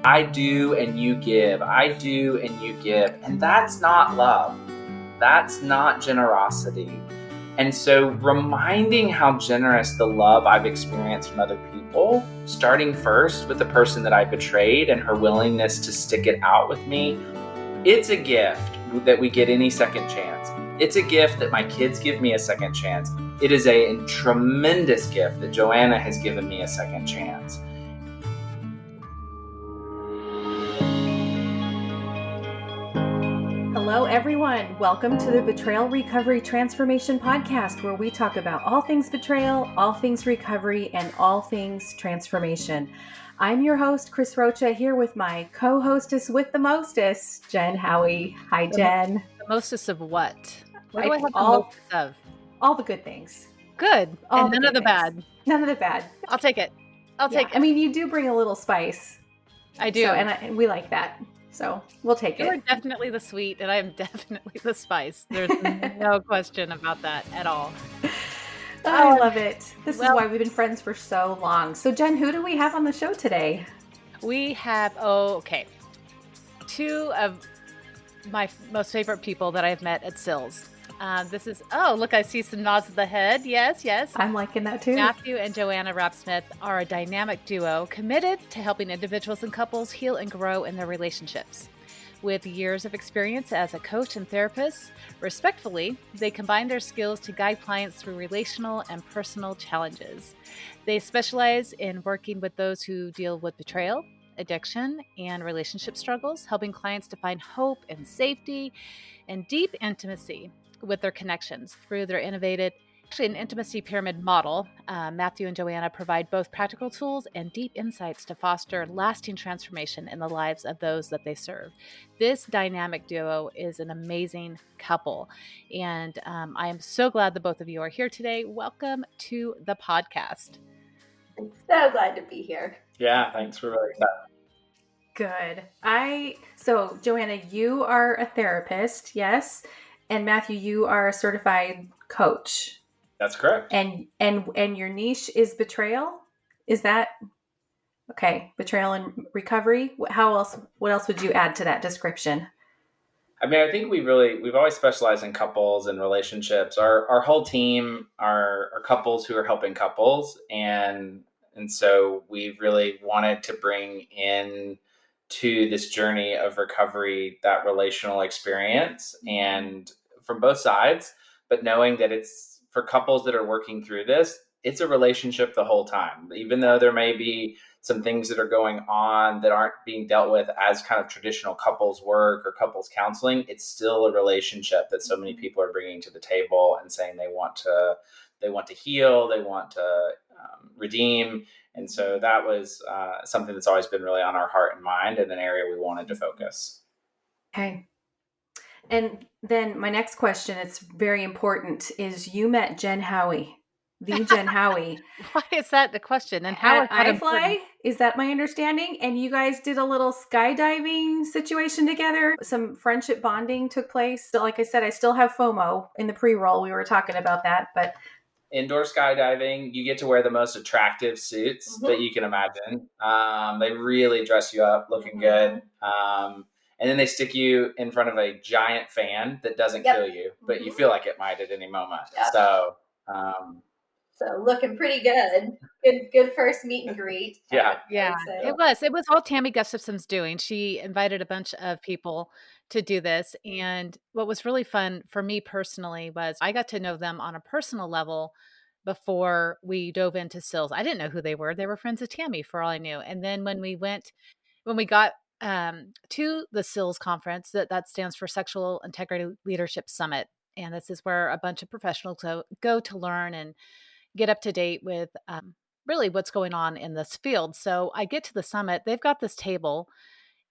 I do and you give. I do and you give. And that's not love. That's not generosity. And so reminding how generous the love I've experienced from other people, starting first with the person that I betrayed and her willingness to stick it out with me, it's a gift that we get any second chance. It's a gift that my kids give me a second chance. It is a tremendous gift that Joanna has given me a second chance. Hello, everyone. Welcome to the Betrayal Recovery Transformation Podcast, where we talk about all things betrayal, all things recovery, and all things transformation. I'm your host, Chris Rocha, here with my co-hostess with the mostest, Jen Howie. Hi, Jen. The mostest of what? What do I have the all, mostest of? All the good things. Good. All and none of the bad. None of the bad. I'll take it. I'll take it. I mean, you do bring a little spice. I do. So, and we like that. So we'll take it. You're definitely the sweet, and I am definitely the spice. There's no question about that at all. I love it. This is why we've been friends for so long. So Jen, who do we have on the show today? We have, two of my most favorite people that I've met at Sills. This is, look, I see some nods of the head. Yes. I'm liking that too. Matthew and Joanna Raabsmith are a dynamic duo committed to helping individuals and couples heal and grow in their relationships. With years of experience as a coach and therapist, respectfully, they combine their skills to guide clients through relational and personal challenges. They specialize in working with those who deal with betrayal, addiction, and relationship struggles, helping clients to find hope and safety and deep intimacy with their connections through their innovative, an intimacy pyramid model. Matthew and Joanna provide both practical tools and deep insights to foster lasting transformation in the lives of those that they serve. This dynamic duo is an amazing couple, and I am so glad that both of you are here today. Welcome to the podcast. I'm so glad to be here. Yeah, thanks. We're really excited. Good. So Joanna, you are a therapist, yes? And Matthew, you are a certified coach. That's correct. And your niche is betrayal? Is that okay? Betrayal and recovery? What else would you add to that description? I mean, I think we've always specialized in couples and relationships. Our whole team are couples who are helping couples. And so we've really wanted to bring in to this journey of recovery that relational experience, and from both sides, but knowing that it's for couples that are working through this, it's a relationship the whole time. Even though there may be some things that are going on that aren't being dealt with as kind of traditional couples work or couples counseling, it's still a relationship that so many people are bringing to the table and saying they want to heal, they want to redeem. And so that was something that's always been really on our heart and mind, and an area we wanted to focus. Okay. And then my next question, it's very important, is you met Jen Howie, the Jen Howie. Why is that the question? And how at iFly? Is that my understanding? And you guys did a little skydiving situation together. Some friendship bonding took place. So like I said, I still have FOMO in the pre-roll. We were talking about that, but indoor skydiving, you get to wear the most attractive suits that you can imagine. They really dress you up, looking good. And then they stick you in front of a giant fan that doesn't kill you, but you feel like it might at any moment. Yep. So looking pretty good. Good first meet and greet. Yeah. It was all Tammy Gustafson's doing. She invited a bunch of people to do this. And what was really fun for me personally was I got to know them on a personal level before we dove into Sills. I didn't know who they were. They were friends of Tammy for all I knew. And then when we got to the Sills conference, that stands for Sexual Integrity Leadership Summit. And this is where a bunch of professionals go to learn and get up to date with really what's going on in this field. So I get to the summit, they've got this table,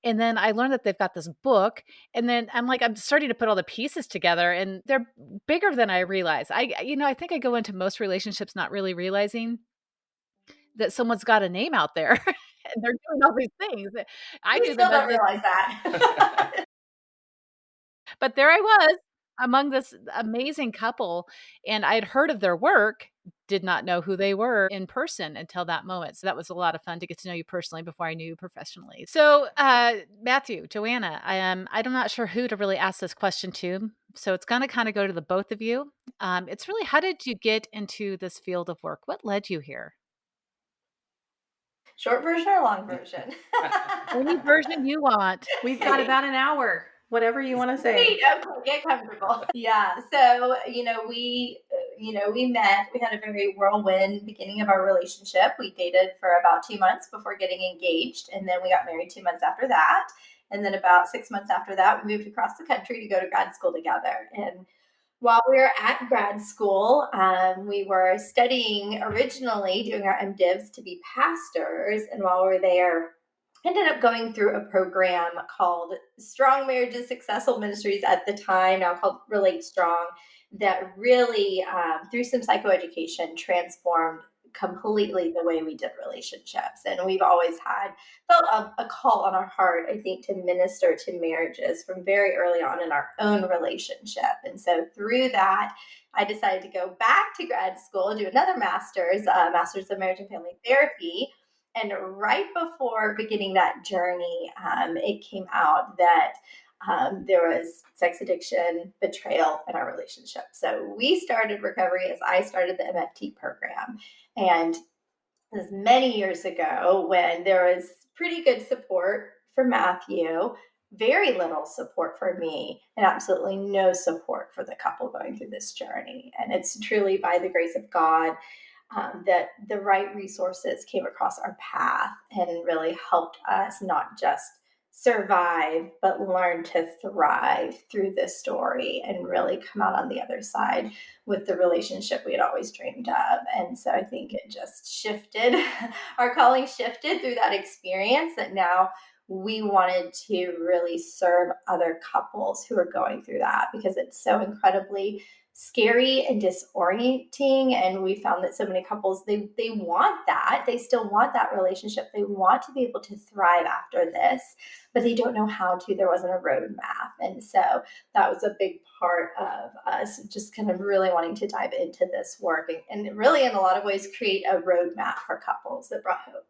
and then I learned that they've got this book, and then I'm starting to put all the pieces together, and they're bigger than I realized. I think I go into most relationships not really realizing that someone's got a name out there and they're doing all these things. I still don't realize that. But there I was among this amazing couple, and I'd heard of their work, did not know who they were in person until that moment. So that was a lot of fun to get to know you personally before I knew you professionally. So Matthew, Joanna, I'm not sure who to really ask this question to. So it's going to kind of go to the both of you. It's really, how did you get into this field of work? What led you here? Short version or long version? Any version you want. We've got about an hour. Whatever you want to say. Sweet. Okay, get comfortable. Yeah. So, we met. We had a very whirlwind beginning of our relationship. We dated for about 2 months before getting engaged, and then we got married 2 months after that. And then about 6 months after that, we moved across the country to go to grad school together. And while we were at grad school, we were studying originally, doing our MDivs to be pastors. And while we were there, ended up going through a program called Strong Marriages, Successful Ministries at the time, now called Relate Strong, that really, through some psychoeducation, transformed completely the way we did relationships. And we've always felt a call on our heart, I think, to minister to marriages from very early on in our own relationship. And so through that, I decided to go back to grad school, do another master's of marriage and family therapy. And right before beginning that journey, it came out that there was sex addiction, betrayal in our relationship. So we started recovery as I started the MFT program. And this was many years ago when there was pretty good support for Matthew, very little support for me, and absolutely no support for the couple going through this journey. And it's truly by the grace of God that the right resources came across our path and really helped us not just survive, but learn to thrive through this story and really come out on the other side with the relationship we had always dreamed of. And so I think it just shifted, our calling shifted through that experience, that now we wanted to really serve other couples who are going through that, because it's so incredibly scary and disorienting. And we found that so many couples, they want that. They still want that relationship. They want to be able to thrive after this, but they don't know how to. There wasn't a roadmap. And so that was a big part of us just kind of really wanting to dive into this work and really, in a lot of ways, create a roadmap for couples that brought hope.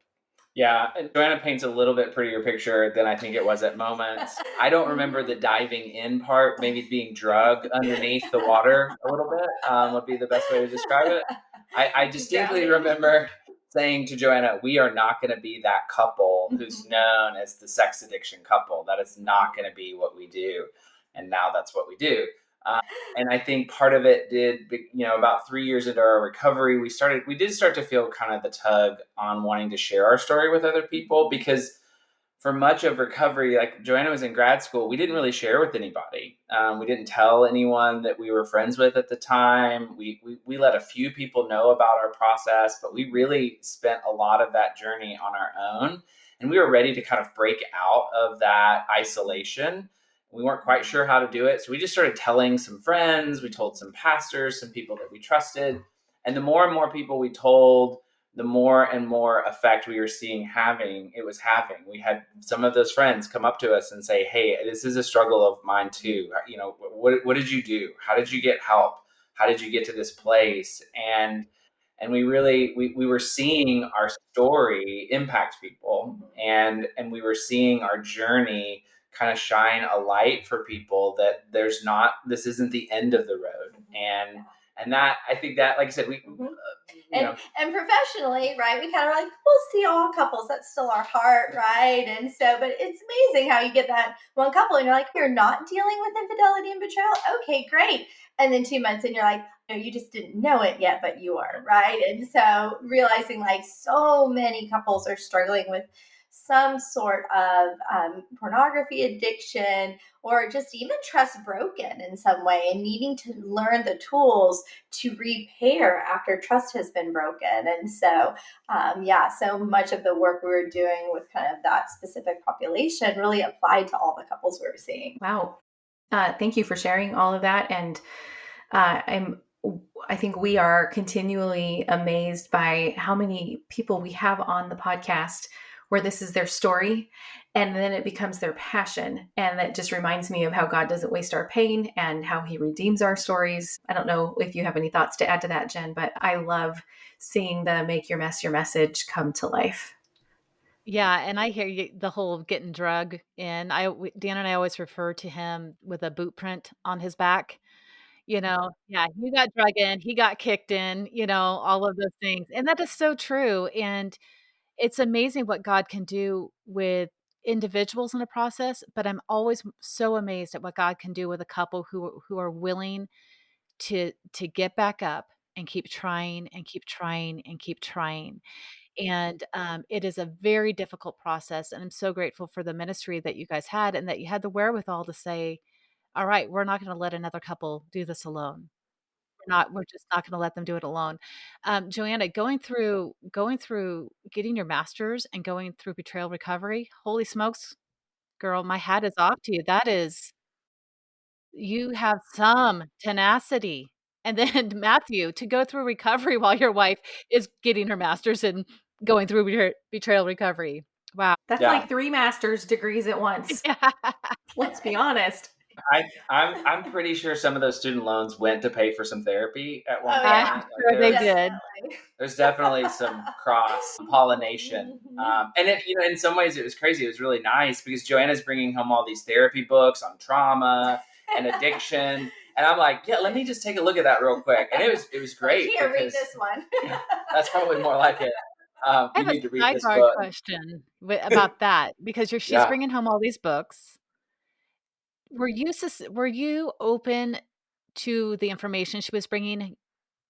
Yeah, and Joanna paints a little bit prettier picture than I think it was at moments. I don't remember the diving in part, maybe being drugged underneath the water a little bit would be the best way to describe it. I distinctly remember saying to Joanna, we are not going to be that couple who's known as the sex addiction couple. That is not going to be what we do. And now that's what we do. And I think part of it about 3 years into our recovery, we did start to feel kind of the tug on wanting to share our story with other people, because for much of recovery, like Joanna was in grad school, we didn't really share with anybody. We didn't tell anyone that we were friends with at the time. We let a few people know about our process, but we really spent a lot of that journey on our own. And we were ready to kind of break out of that isolation. We weren't quite sure how to do it. So we just started telling some friends. We told some pastors, some people that we trusted. And the more and more people we told, the more and more effect we were seeing it was having. We had some of those friends come up to us and say, hey, this is a struggle of mine too. What did you do? How did you get help? How did you get to this place? And we really, we were seeing our story impact people, and we were seeing our journey kind of shine a light for people that this isn't the end of the road. And that, I think that, like I said, and professionally, right, we kind of we'll see all couples. That's still our heart, right? And so, but it's amazing how you get that one couple and you're like, you're not dealing with infidelity and betrayal. Okay, great. And then 2 months and you're like, no, you just didn't know it yet, but you are, right? And so realizing so many couples are struggling with some sort of pornography addiction, or just even trust broken in some way, and needing to learn the tools to repair after trust has been broken. And so, so much of the work we were doing with kind of that specific population really applied to all the couples we were seeing. Wow. Thank you for sharing all of that. And I think we are continually amazed by how many people we have on the podcast where this is their story, and then it becomes their passion. And that just reminds me of how God doesn't waste our pain and how he redeems our stories. I don't know if you have any thoughts to add to that, Jen, but I love seeing the make your mess your message come to life. Yeah, and I hear you, the whole getting drug in. Dan and I always refer to him with a boot print on his back. Yeah, he got drug in, he got kicked in, all of those things. And that is so true. And it's amazing what God can do with individuals in a process, but I'm always so amazed at what God can do with a couple who are willing to get back up and keep trying and keep trying and keep trying. And it is a very difficult process. And I'm so grateful for the ministry that you guys had and that you had the wherewithal to say, all right, we're not going to let another couple do this alone. We're just not going to let them do it alone. Joanna, going through getting your master's and going through betrayal recovery, holy smokes, girl, my hat is off to you. You have some tenacity. And then Matthew, to go through recovery while your wife is getting her master's and going through betrayal recovery. Wow. That's Yeah. like 3 master's degrees at once. Yeah. Let's be honest. I'm pretty sure some of those student loans went to pay for some therapy at one point. I'm sure they did. There's definitely some cross pollination, and in some ways it was crazy. It was really nice because Joanna's bringing home all these therapy books on trauma and addiction, and I'm like, yeah, let me just take a look at that real quick. And it was great. Here, read this one. That's probably more like it. I You have need to a read this sidebar book. question about that because she's bringing home all these books. Were you open to the information she was bringing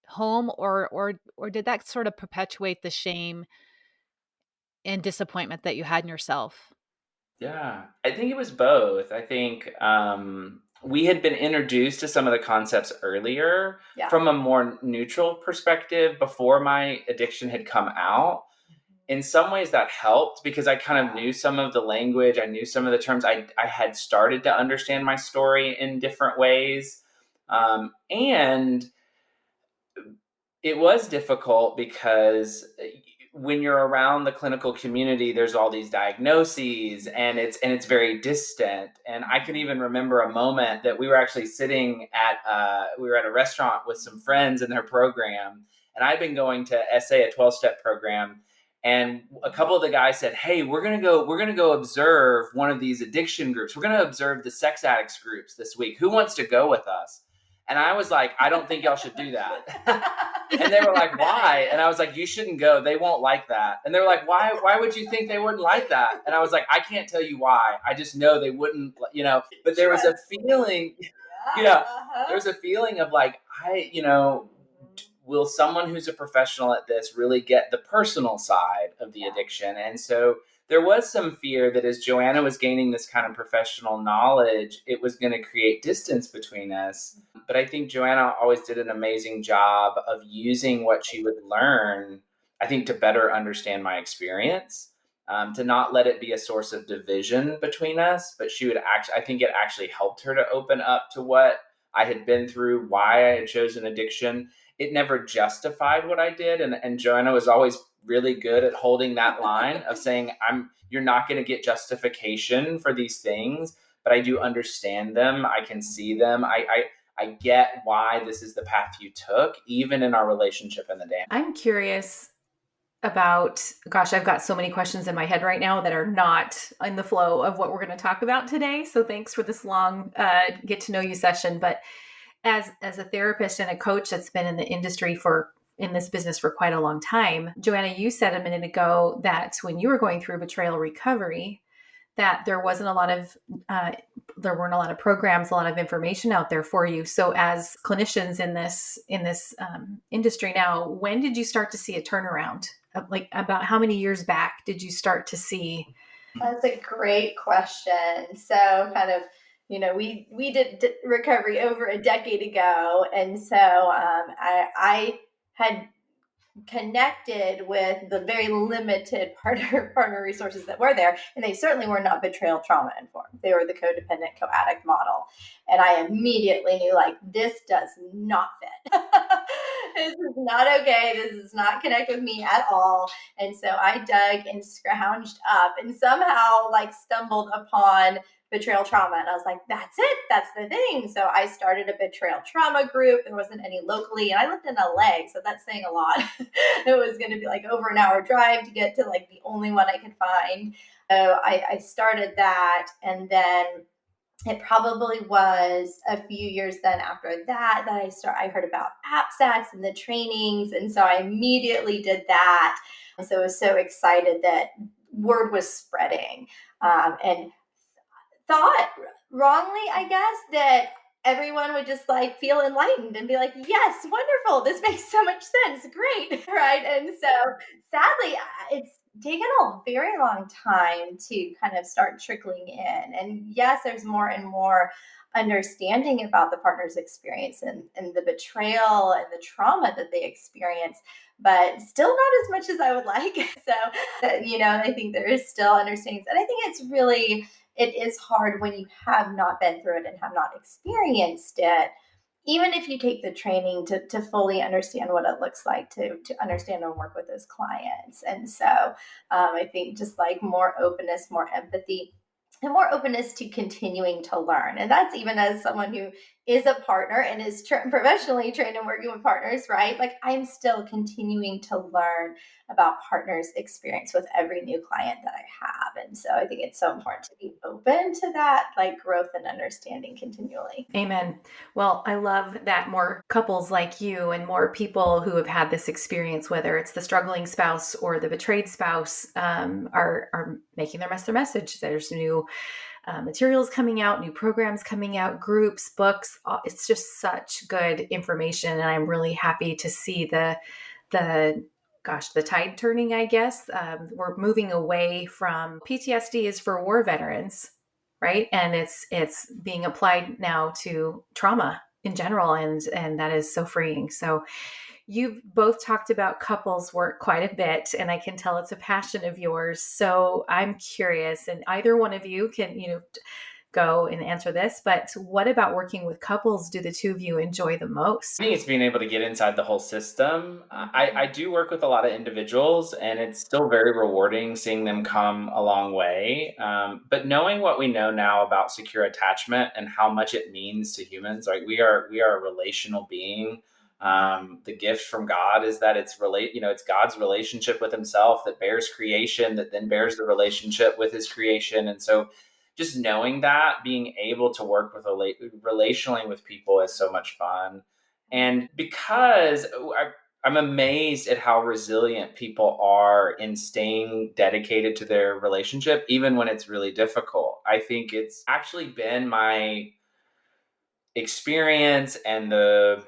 home, or did that sort of perpetuate the shame and disappointment that you had in yourself? Yeah, I think it was both. I think we had been introduced to some of the concepts earlier from a more neutral perspective before my addiction had come out. In some ways that helped because I kind of knew some of the language. I knew some of the terms. I had started to understand my story in different ways. And it was difficult because when you're around the clinical community, there's all these diagnoses and it's very distant. And I can even remember a moment that we were actually sitting we were at a restaurant with some friends in their program. And I'd been going to SA, a 12-step program. And a couple of the guys said, hey, we're going to go observe one of these addiction groups. We're going to observe the sex addicts groups this week. Who wants to go with us? And I was like, I don't think y'all should do that. And they were like, why? And I was like, you shouldn't go. They won't like that. And they were like, why would you think they wouldn't like that? And I was like, I can't tell you why. I just know they wouldn't, but there was a feeling, there was a feeling of like, will someone who's a professional at this really get the personal side of the addiction? And so there was some fear that as Joanna was gaining this kind of professional knowledge, it was going to create distance between us. But I think Joanna always did an amazing job of using what she would learn, I think, to better understand my experience, to not let it be a source of division between us. But I think it actually helped her to open up to what I had been through, why I had chosen addiction. It never justified what I did. And Joanna was always really good at holding that line of saying, you're not going to get justification for these things, but I do understand them. I can see them. I get why this is the path you took, even in our relationship in the dance. I'm curious about, I've got so many questions in my head right now that are not in the flow of what we're going to talk about today. So thanks for this long get to know you session. But as a therapist and a coach that's been in the industry in this business for quite a long time, Joanna, you said a minute ago that when you were going through betrayal recovery, that there weren't a lot of programs, a lot of information out there for you. So as clinicians in this industry now, when did you start to see a turnaround? Like about how many years back did you start to see? That's a great question. So kind of, we did recovery over a decade ago. And so I had connected with the very limited partner resources that were there. And they certainly were not betrayal trauma informed. They were the codependent co-addict model. And I immediately knew, like, this does not fit. This is not okay. This does not connect with me at all. And so I dug and scrounged up and somehow like stumbled upon betrayal trauma. And I was like, that's it. That's the thing. So I started a betrayal trauma group. There wasn't any locally. And I lived in LA. So that's saying a lot. It was going to be like over an hour drive to get to like the only one I could find. So I started that. And then it probably was a few years then after that I heard about AppSax and the trainings. And so I immediately did that. And so I was so excited that word was spreading, and thought wrongly, I guess, that everyone would just like feel enlightened and be like, yes, wonderful. This makes so much sense. Great. Right. And so sadly, it's taken a very long time to kind of start trickling in. And yes, there's more and more understanding about the partner's experience and the betrayal and the trauma that they experience, but still not as much as I would like. So, I think there is still understanding. And I think it is hard when you have not been through it and have not experienced it, even if you take the training to fully understand what it looks like to understand and work with those clients. And so I think just like more openness, more empathy, and more openness to continuing to learn. And that's even as someone who is a partner and is professionally trained in working with partners, right? Like I'm still continuing to learn about partners' experience with every new client that I have. And so I think it's so important to be open to that, like growth and understanding continually. Amen. Well, I love that more couples like you and more people who have had this experience, whether it's the struggling spouse or the betrayed spouse, are making their message. There's new materials coming out, new programs coming out, groups, books. It's just such good information, and I'm really happy to see the tide turning. I guess we're moving away from PTSD is for war veterans, right? And it's being applied now to trauma in general, and that is so freeing. So you've both talked about couples work quite a bit, and I can tell it's a passion of yours. So I'm curious, and either one of you can, go and answer this, but what about working with couples do the two of you enjoy the most? I think it's being able to get inside the whole system. I do work with a lot of individuals, and it's still very rewarding seeing them come a long way. But knowing what we know now about secure attachment and how much it means to humans, like we are a relational being. The gift from God is that it's God's relationship with Himself that bears creation, that then bears the relationship with His creation, and so just knowing that, being able to work with relationally with people is so much fun. And because I'm amazed at how resilient people are in staying dedicated to their relationship, even when it's really difficult. I think it's actually been my experience and the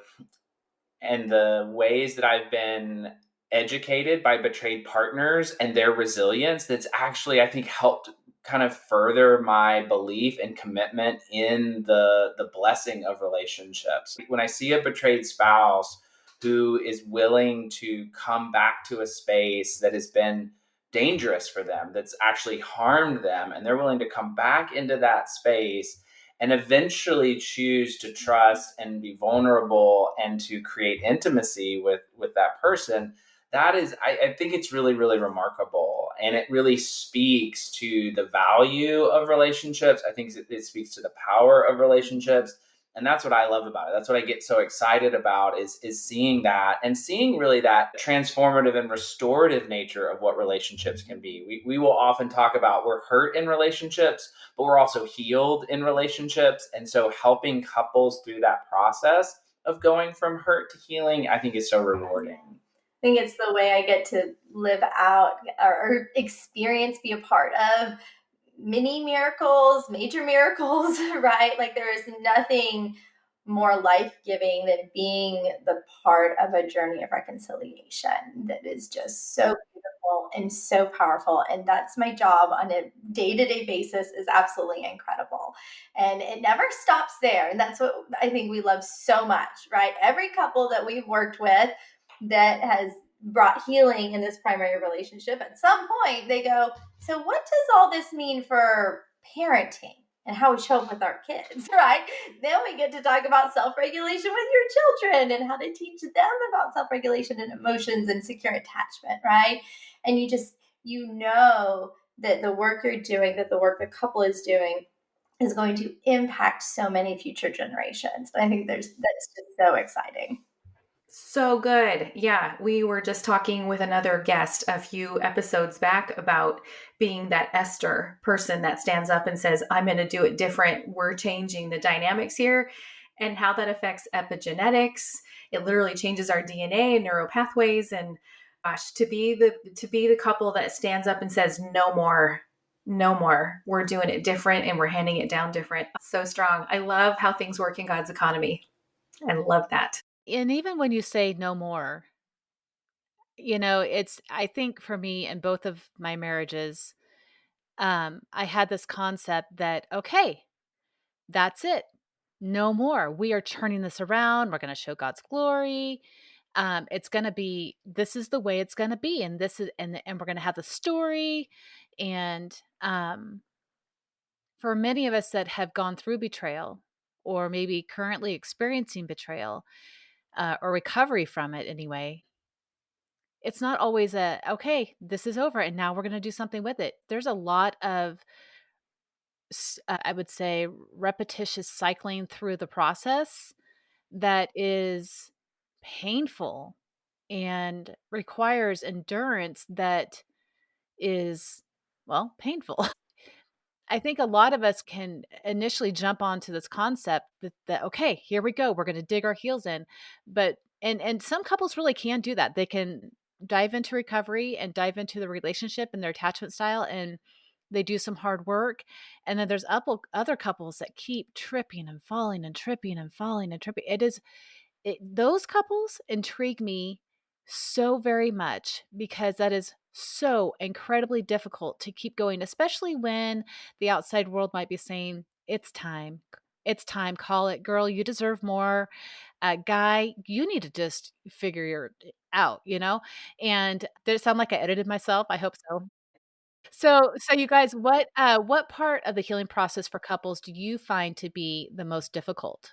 ways that I've been educated by betrayed partners and their resilience that's actually, I think, helped kind of further my belief and commitment in the blessing of relationships. When I see a betrayed spouse who is willing to come back to a space that has been dangerous for them, that's actually harmed them, and they're willing to come back into that space and eventually choose to trust and be vulnerable and to create intimacy with that person, that is, I think it's really, really remarkable. And it really speaks to the value of relationships. I think it speaks to the power of relationships. And that's what I love about it. That's what I get so excited about is seeing that and seeing really that transformative and restorative nature of what relationships can be. We will often talk about we're hurt in relationships, but we're also healed in relationships. And so helping couples through that process of going from hurt to healing, I think is so rewarding. I think it's the way I get to live out or experience, be a part of mini miracles, major miracles, right? Like there is nothing more life-giving than being the part of a journey of reconciliation that is just so beautiful and so powerful. And that's my job on a day-to-day basis, is absolutely incredible. And it never stops there. And that's what I think we love so much, right? Every couple that we've worked with that has brought healing in this primary relationship, at some point they go, so what does all this mean for parenting? and how we show up with our kids, right? Then we get to talk about self-regulation with your children and how to teach them about self-regulation and emotions and secure attachment, right? And you know that the work you're doing, that the work the couple is doing is going to impact so many future generations. I think that's just so exciting. So good. Yeah, we were just talking with another guest a few episodes back about being that Esther person that stands up and says, I'm going to do it different. We're changing the dynamics here, and how that affects epigenetics. It literally changes our DNA and neural pathways. And gosh, to be the couple that stands up and says, no more, no more. We're doing it different and we're handing it down different. So strong. I love how things work in God's economy. I love that. And even when you say no more, I think for me in both of my marriages, I had this concept that, okay, that's it. No more. We are turning this around. We're going to show God's glory. It's going to be, this is the way it's going to be. And and we're going to have the story. And, for many of us that have gone through betrayal or maybe currently experiencing betrayal, or recovery from it anyway, it's not always okay, this is over and now we're going to do something with it. There's a lot of, I would say, repetitious cycling through the process that is painful and requires endurance that is, well, painful. I think a lot of us can initially jump onto this concept that okay, here we go, we're going to dig our heels in, but and some couples really can do that. They can dive into recovery and dive into the relationship and their attachment style, and they do some hard work. And then there's other couples that keep tripping and falling and tripping and falling and tripping. Those couples intrigue me so very much because that is so incredibly difficult to keep going, especially when the outside world might be saying, it's time. It's time. Call it. Girl, you deserve more. Guy, you need to just figure your out, And did it sound like I edited myself? I hope so. So you guys, what part of the healing process for couples do you find to be the most difficult?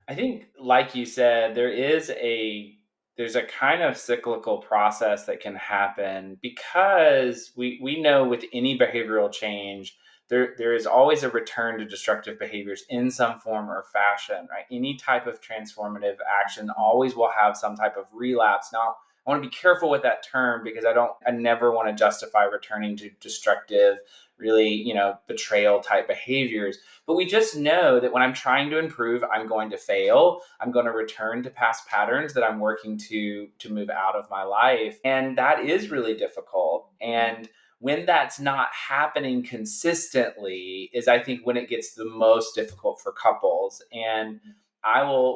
I think, like you said, there's a kind of cyclical process that can happen because we know with any behavioral change, there is always a return to destructive behaviors in some form or fashion, right? Any type of transformative action always will have some type of relapse. Now, I want to be careful with that term because I never want to justify returning to destructive, really, betrayal type behaviors. But we just know that when I'm trying to improve, I'm going to fail. I'm going to return to past patterns that I'm working to move out of my life. And that is really difficult. And when that's not happening consistently is, I think, when it gets the most difficult for couples. And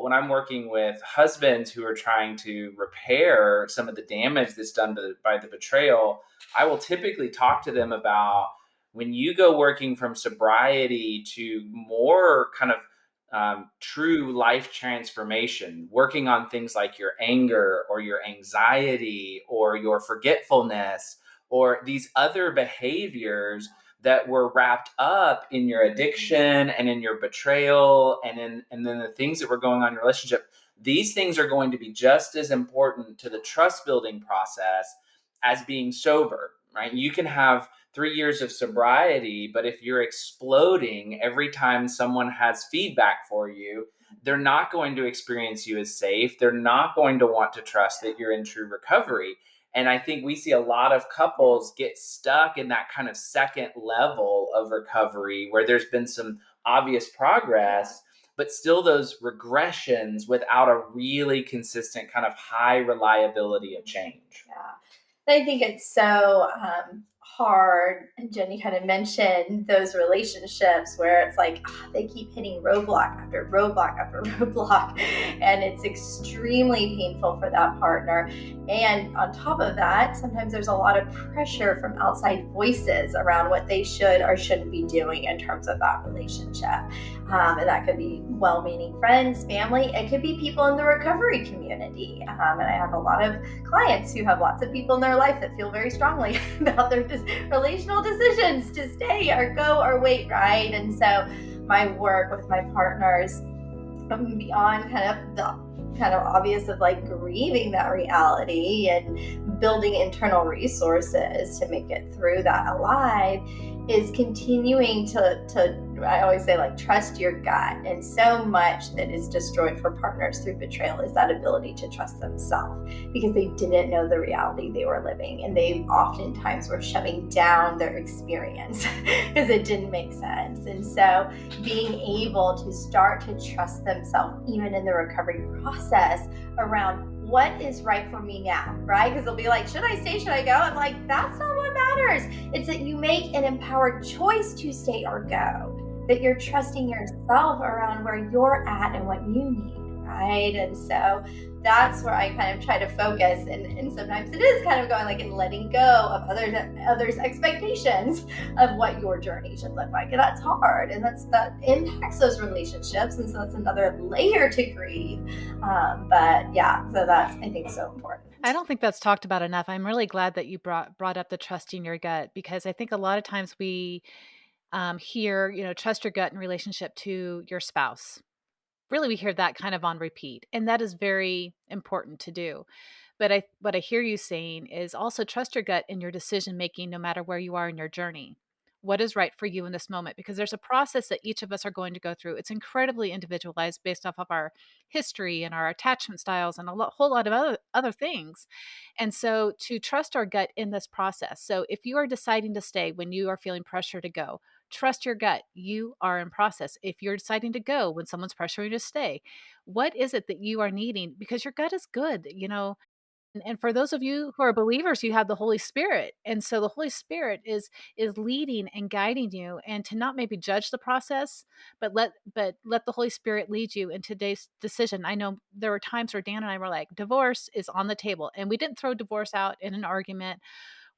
when I'm working with husbands who are trying to repair some of the damage that's done by the betrayal, I will typically talk to them about when you go working from sobriety to more kind of true life transformation, working on things like your anger or your anxiety or your forgetfulness or these other behaviors that were wrapped up in your addiction and in your betrayal and then the things that were going on in your relationship. These things are going to be just as important to the trust building process as being sober, right? You can have 3 years of sobriety, but if you're exploding every time someone has feedback for you, they're not going to experience you as safe. They're not going to want to trust that you're in true recovery. And I think we see a lot of couples get stuck in that kind of second level of recovery where there's been some obvious progress, but still those regressions without a really consistent kind of high reliability of change. Yeah. I think it's so hard. And Jenny kind of mentioned those relationships where it's like they keep hitting roadblock after roadblock after roadblock, and it's extremely painful for that partner. And on top of that, sometimes there's a lot of pressure from outside voices around what they should or shouldn't be doing in terms of that relationship. And that could be well-meaning friends, family. It could be people in the recovery community. And I have a lot of clients who have lots of people in their life that feel very strongly about their relational decisions to stay or go or wait, right? And so my work with my partners, beyond kind of obvious of like grieving that reality and building internal resources to make it through that alive, is continuing to I always say, like, trust your gut. And so much that is destroyed for partners through betrayal is that ability to trust themselves, because they didn't know the reality they were living, and they oftentimes were shutting down their experience because it didn't make sense. And so being able to start to trust themselves even in the recovery process around what is right for me now, right? Because they'll be like, should I stay? Should I go? I'm like, that's not what matters. It's that you make an empowered choice to stay or go, that you're trusting yourself around where you're at and what you need, right? And so that's where I kind of try to focus. And sometimes it is kind of going like and letting go of others' expectations of what your journey should look like. And that's hard. And that impacts those relationships. And so that's another layer to grieve. But yeah, so that's, I think, so important. I don't think that's talked about enough. I'm really glad that you brought up the trusting your gut, because I think a lot of times we hear, trust your gut in relationship to your spouse. Really, we hear that kind of on repeat, and that is very important to do. But what I hear you saying is also trust your gut in your decision making, no matter where you are in your journey. What is right for you in this moment? Because there's a process that each of us are going to go through. It's incredibly individualized based off of our history and our attachment styles and whole lot of other things. And so to trust our gut in this process. So if you are deciding to stay when you are feeling pressure to go, trust your gut. You are in process. If you're deciding to go when someone's pressuring you to stay, what is it that you are needing? Because your gut is good. And for those of you who are believers, you have the Holy Spirit. And so the Holy Spirit is leading and guiding you, and to not maybe judge the process, but let the Holy Spirit lead you in today's decision. I know there were times where Dan and I were like, divorce is on the table. And we didn't throw divorce out in an argument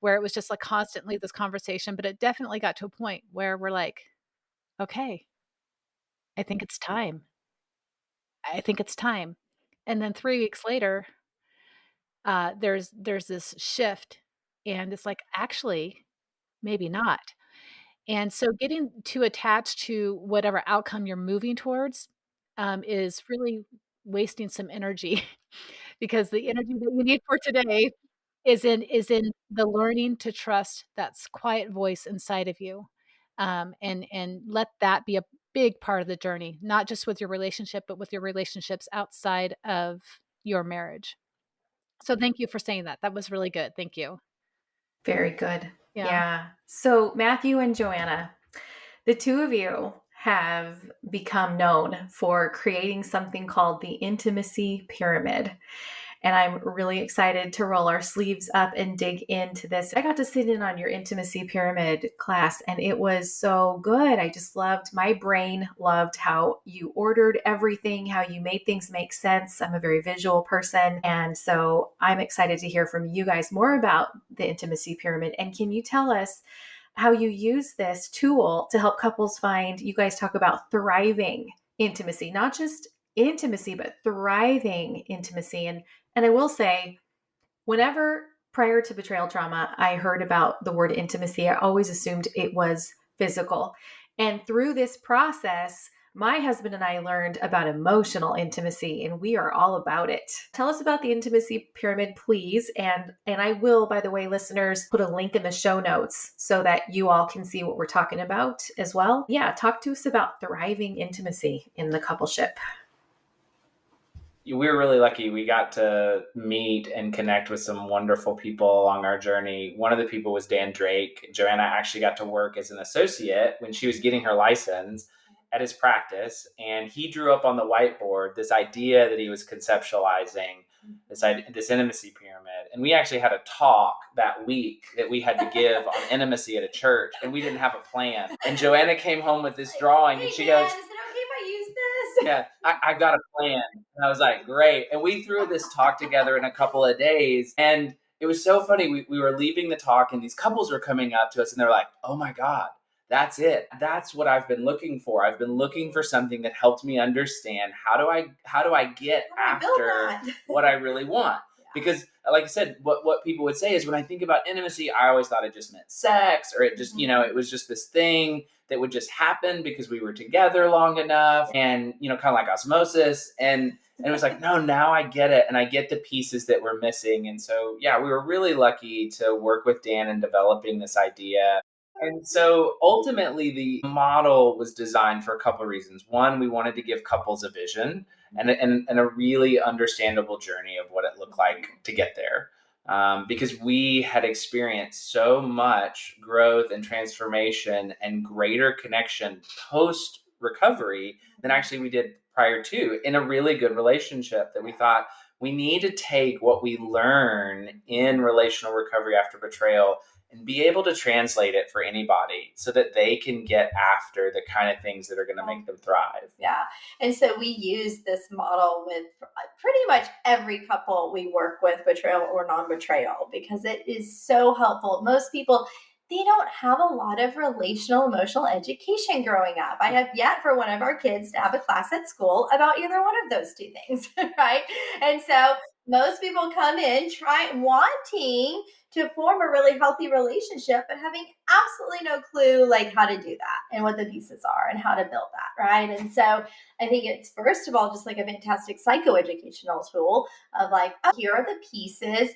where it was just like constantly this conversation, but it definitely got to a point where we're like, okay, I think it's time. I think it's time. And then 3 weeks later, there's this shift, and it's like, actually, maybe not. And so getting too attached to whatever outcome you're moving towards, is really wasting some energy because the energy that you need for today is in the learning to trust that quiet voice inside of you, and let that be a big part of the journey, not just with your relationship, but with your relationships outside of your marriage. So thank you for saying that. That was really good. Thank you. Very good. Yeah. Yeah. So Matthew and Joanna, the two of you have become known for creating something called the intimacy pyramid. And I'm really excited to roll our sleeves up and dig into this. I got to sit in on your intimacy pyramid class, and it was so good. I just my brain loved how you ordered everything, how you made things make sense. I'm a very visual person. And so I'm excited to hear from you guys more about the intimacy pyramid. And can you tell us how you use this tool to help couples find, you guys talk about thriving intimacy, not just intimacy, but thriving intimacy. And I will say, whenever prior to betrayal trauma, I heard about the word intimacy, I always assumed it was physical. And through this process, my husband and I learned about emotional intimacy, and we are all about it. Tell us about the intimacy pyramid, please. And I will, by the way, listeners, put a link in the show notes so that you all can see what we're talking about as well. Yeah, talk to us about thriving intimacy in the coupleship. We were really lucky. We got to meet and connect with some wonderful people along our journey. One of the people was Dan Drake. Joanna actually got to work as an associate when she was getting her license at his practice. And he drew up on the whiteboard this idea that he was conceptualizing, this intimacy pyramid. And we actually had a talk that week that we had to give on intimacy at a church, and we didn't have a plan. And Joanna came home with this drawing, and she goes, yeah, I got a plan. And I was like, great. And we threw this talk together in a couple of days. And it was so funny. We were leaving the talk, and these couples were coming up to us, and they're like, oh my God, that's it. That's what I've been looking for. I've been looking for something that helped me understand how do I get after what I really want. Because like I said, what people would say is when I think about intimacy, I always thought it just meant sex, or it just, it was just this thing that would just happen because we were together long enough and, kind of like osmosis. And it was like, no, now I get it. And I get the pieces that we're missing. And so, yeah, we were really lucky to work with Dan in developing this idea. And so ultimately, the model was designed for a couple of reasons. One, we wanted to give couples a vision and a really understandable journey of what it looked like to get there. Because we had experienced so much growth and transformation and greater connection post recovery than actually we did prior to, in a really good relationship, that we thought we need to take what we learn in relational recovery after betrayal and be able to translate it for anybody so that they can get after the kind of things that are going to make them thrive. Yeah. And so we use this model with pretty much every couple we work with, betrayal or non-betrayal, because it is so helpful. Most people, they don't have a lot of relational emotional education growing up. I have yet for one of our kids to have a class at school about either one of those two things, right? And so most people come in wanting to form a really healthy relationship, but having absolutely no clue like how to do that and what the pieces are and how to build that, right? And so I think it's, first of all, just like a fantastic psychoeducational tool of like, oh, here are the pieces.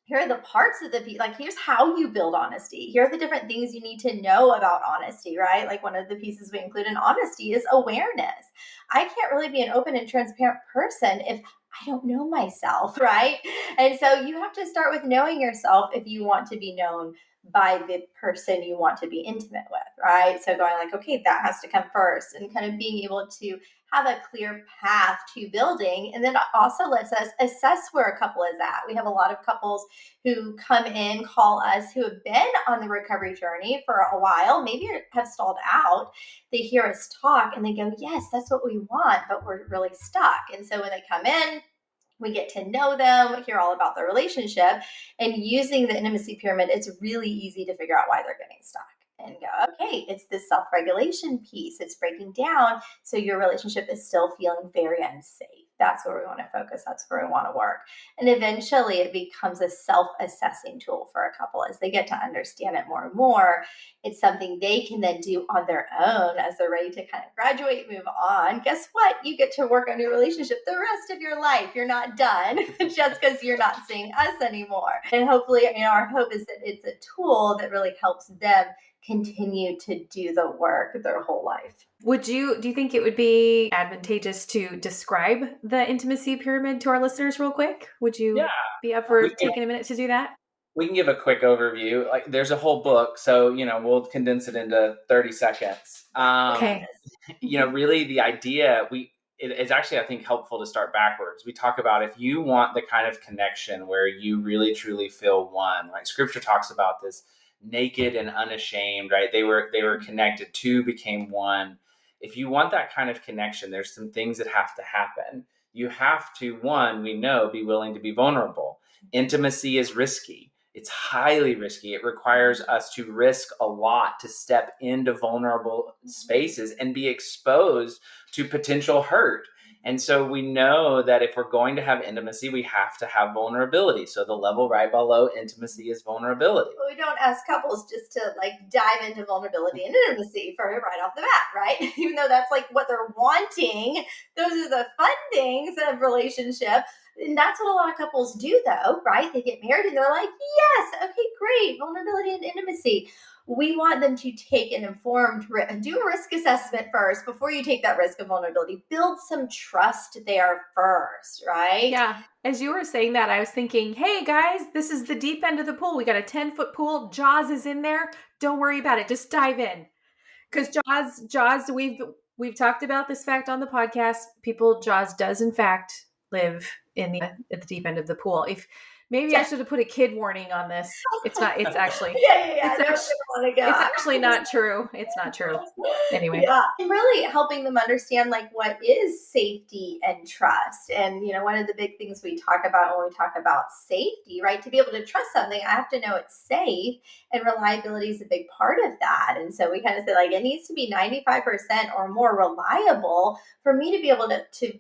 Here are the parts of here's how you build honesty. Here are the different things you need to know about honesty, right? Like one of the pieces we include in honesty is awareness. I can't really be an open and transparent person if I don't know myself, right? And so you have to start with knowing yourself if you want to be known by the person you want to be intimate with, right? So going like, okay, that has to come first, and kind of being able to have a clear path to building. And then it also lets us assess where a couple is at. We have a lot of couples who come in, call us, who have been on the recovery journey for a while, maybe have stalled out. They hear us talk and they go, yes, that's what we want, but we're really stuck. And so when they come in, we get to know them, hear all about their relationship, and using the intimacy pyramid, it's really easy to figure out why they're getting stuck and go, okay, it's this self-regulation piece. It's breaking down so your relationship is still feeling very unsafe. That's where we want to focus. That's where we want to work. And eventually it becomes a self-assessing tool for a couple as they get to understand it more and more. It's something they can then do on their own as they're ready to kind of graduate, move on. Guess what? You get to work on your relationship the rest of your life. You're not done just because you're not seeing us anymore. And hopefully, our hope is that it's a tool that really helps them continue to do the work their whole life. Do you think it would be advantageous to describe the intimacy pyramid to our listeners real quick? Would you be up for taking a minute to do that? We can give a quick overview. Like, there's a whole book, so we'll condense it into 30 seconds. Okay. Really the idea it's actually, I think, helpful to start backwards. We talk about if you want the kind of connection where you really truly feel one, right? Scripture talks about this naked and unashamed, right? They were connected, two became one. If you want that kind of connection, there's some things that have to happen. You have to, one, we know, be willing to be vulnerable. Intimacy is risky. It's highly risky. It requires us to risk a lot to step into vulnerable spaces and be exposed to potential hurt. And so we know that if we're going to have intimacy, we have to have vulnerability. So the level right below intimacy is vulnerability. Well, we don't ask couples just to dive into vulnerability and intimacy right off the bat, right? Even though that's what they're wanting. Those are the fun things of relationship. And that's what a lot of couples do, though, right? They get married and they're like, yes, okay, great, vulnerability and intimacy. We want them to take an informed, do a risk assessment first before you take that risk of vulnerability. Build some trust there first, right? Yeah. As you were saying that, I was thinking, hey guys, this is the deep end of the pool. We got a 10-foot pool. Jaws is in there. Don't worry about it. Just dive in. Because Jaws, we've talked about this fact on the podcast. Jaws does in fact live at the deep end of the pool. I should have put a kid warning on this. It's not. It's actually. It's actually not true. It's not true. Anyway. Yeah, and really helping them understand what is safety and trust. And one of the big things we talk about when we talk about safety, right? To be able to trust something, I have to know it's safe, and reliability is a big part of that. And so we kind of say it needs to be 95% or more reliable for me to be able to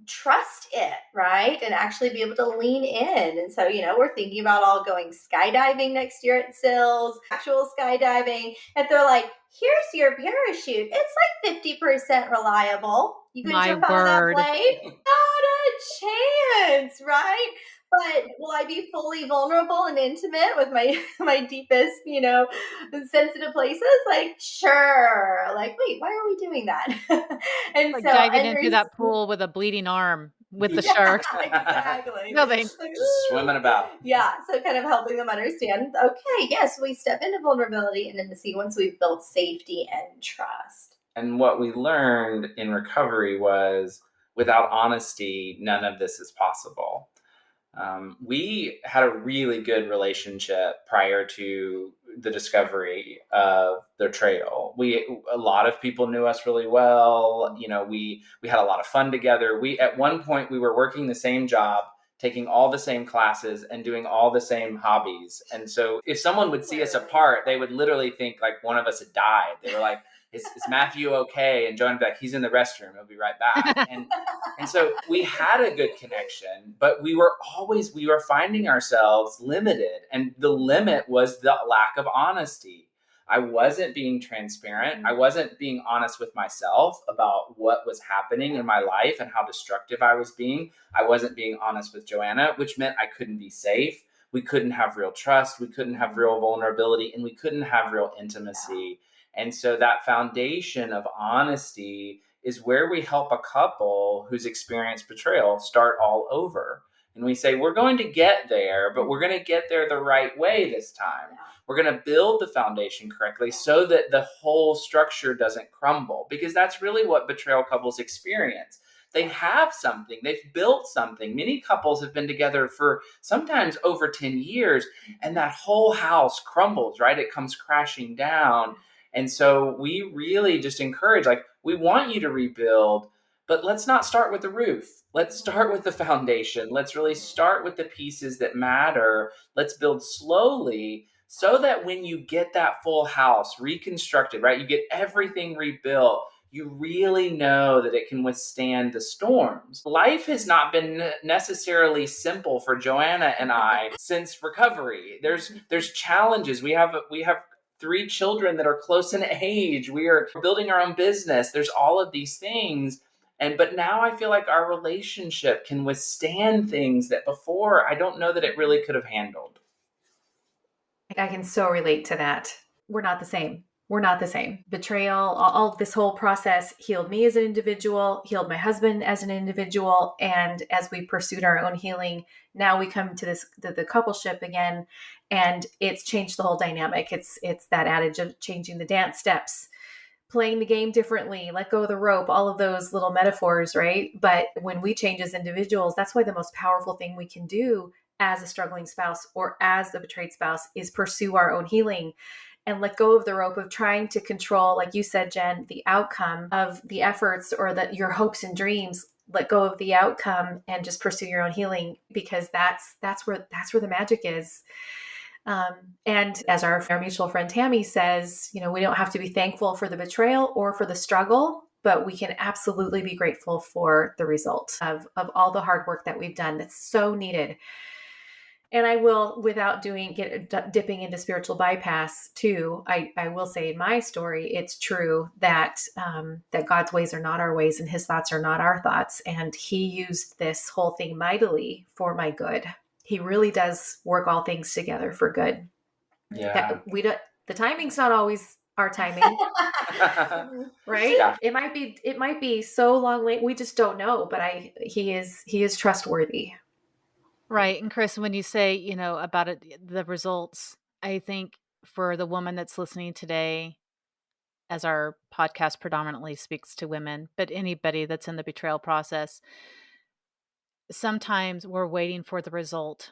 trust it, right? And actually be able to lean in. And so, we're thinking about all going skydiving next year at Sills, actual skydiving. If they're like, here's your parachute, it's like 50% reliable. You can My jump out of that word. plane. Not a chance, right? But will I be fully vulnerable and intimate with my my deepest, sensitive places? Like, sure. Like, wait, why are we doing that? And Like so, diving into that pool with a bleeding arm with the sharks. exactly. No thanks. Like, Just swimming about. yeah. So kind of helping them understand, okay, yes, we step into vulnerability and intimacy once we've built safety and trust. And what we learned in recovery was without honesty, none of this is possible. We had a really good relationship prior to the discovery of the betrayal. A lot of people knew us really well. We had a lot of fun together. We at one point we were working the same job, taking all the same classes and doing all the same hobbies. And so if someone would see us apart, they would literally think like one of us had died. They were like, is Matthew okay? And Joanna would be like, he's in the restroom. He'll be right back. And so we had a good connection, but we were finding ourselves limited. And the limit was the lack of honesty. I wasn't being transparent. I wasn't being honest with myself about what was happening in my life and how destructive I was being. I wasn't being honest with Joanna, which meant I couldn't be safe. We couldn't have real trust. We couldn't have real vulnerability, and we couldn't have real intimacy. And so that foundation of honesty is where we help a couple who's experienced betrayal start all over. And we say, we're going to get there, but we're going to get there the right way this time. We're going to build the foundation correctly so that the whole structure doesn't crumble, because that's really what betrayal couples experience. They have something, they've built something. Many couples have been together for sometimes over 10 years, and that whole house crumbles, right? It comes crashing down. And so we really just encourage, like, we want you to rebuild, but let's not start with the roof. Let's start with the foundation. Let's really start with the pieces that matter. Let's build slowly so that when you get that full house reconstructed, right, you get everything rebuilt, you really know that it can withstand the storms. Life has not been necessarily simple for Joanna and I since recovery. There's challenges. We have 3 children that are close in age. We are building our own business. There's all of these things. But now I feel like our relationship can withstand things that before I don't know that it really could have handled. I can so relate to that. We're not the same. We're not the same. Betrayal, all this whole process healed me as an individual, healed my husband as an individual. And as we pursued our own healing, now we come to the coupleship again, and it's changed the whole dynamic. It's that adage of changing the dance steps, playing the game differently, let go of the rope, all of those little metaphors, right? But when we change as individuals, that's why the most powerful thing we can do as a struggling spouse or as the betrayed spouse is pursue our own healing and let go of the rope of trying to control, like you said, Jen, the outcome of the efforts or your hopes and dreams. Let go of the outcome and just pursue your own healing, because that's where the magic is. And as our mutual friend Tammy says, we don't have to be thankful for the betrayal or for the struggle, but we can absolutely be grateful for the result of all the hard work that we've done. That's so needed. And I will, without dipping into spiritual bypass too, I will say in my story, it's true that that God's ways are not our ways and his thoughts are not our thoughts. And he used this whole thing mightily for my good. He really does work all things together for good. Yeah. The timing's not always our timing. Right? Yeah. It might be so long late. We just don't know, but he is trustworthy. Right. And Chris, when you say, about the results, I think for the woman that's listening today, as our podcast predominantly speaks to women, but anybody that's in the betrayal process, sometimes we're waiting for the result.